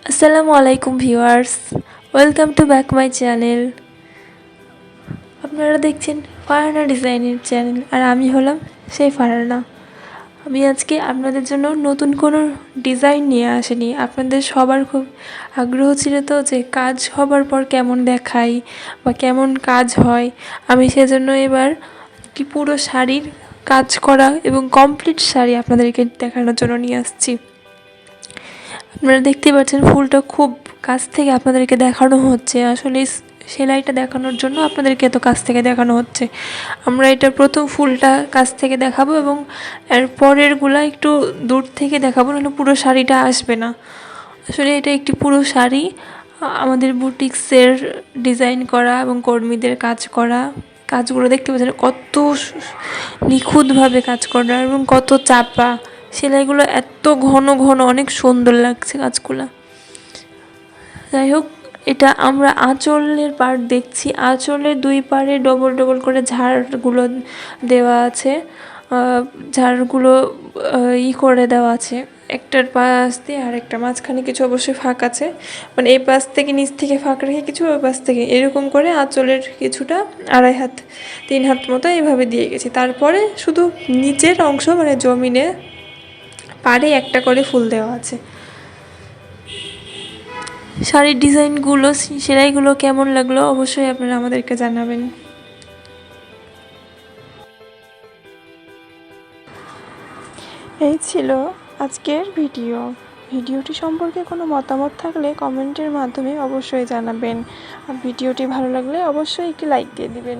আসসালামু আলাইকুম viewers, welcome to back my channel. আপনারা দেখছেন ফারহানা ডিজাইনের চ্যানেল, আর আমি হলাম সেই ফারহানা। আমি আজকে আপনাদের জন্য নতুন কোনো ডিজাইন নিয়ে আসিনি। আপনাদের সবার খুব আগ্রহ ছিল তো যে কাজ হবার পর কেমন দেখাই বা কেমন কাজ হয়। আমি সেজন্য এবার কি পুরো শাড়ির কাজ করা এবং কমপ্লিট শাড়ি আপনাদেরকে দেখানোর জন্য নিয়ে আসছি। আপনারা দেখতে পাচ্ছেন ফুলটা খুব কাছ থেকে আপনাদেরকে দেখানো হচ্ছে। আসলে সেলাইটা দেখানোর জন্য আপনাদেরকে এত কাছ থেকে দেখানো হচ্ছে। আমরা এটা প্রথম ফুলটা কাছ থেকে দেখাবো এবং এর পরেরগুলা একটু দূর থেকে দেখাবো, নাহলে পুরো শাড়িটা আসবে না। আসলে এটা একটি পুরো শাড়ি আমাদের বুটিক্সের ডিজাইন করা এবং কর্মীদের কাজ করা। কাজগুলো দেখতে পাচ্ছেন কত নিখুঁতভাবে কাজ করা এবং কত চাপা। সেলাইগুলো এত ঘন ঘন, অনেক সুন্দর লাগছে কাজগুলো। যাই হোক, এটা আমরা আঁচলের পার্ট দেখছি। আঁচলের দুই পাড়ে ডবল ডবল করে ঝাড়গুলো দেওয়া আছে। ঝাড়গুলো করে দেওয়া আছে, একটার পাশ দিয়ে আর একটা মাঝখানে কিছু অবশ্যই ফাঁক আছে, মানে এই পাশ থেকে নিচ থেকে ফাঁক রেখে কিছু, ওই পাশ থেকে এরকম করে আঁচলের কিছুটা 2.5 হাত 3 হাত মতো এইভাবে দিয়ে গেছি। তারপরে শুধু নিচের অংশ মানে জমিনে পাড়ে একটা করে ফুল দেওয়া আছে। শাড়ির ডিজাইনগুলো, সেলাইগুলো কেমন লাগলো অবশ্যই আপনারা আমাদেরকে জানাবেন। এই ছিল আজকের ভিডিওটি সম্পর্কে কোনো মতামত থাকলে কমেন্টের মাধ্যমে অবশ্যই জানাবেন। আর ভিডিওটি ভালো লাগলে অবশ্যই একটি লাইক দিয়ে দিবেন।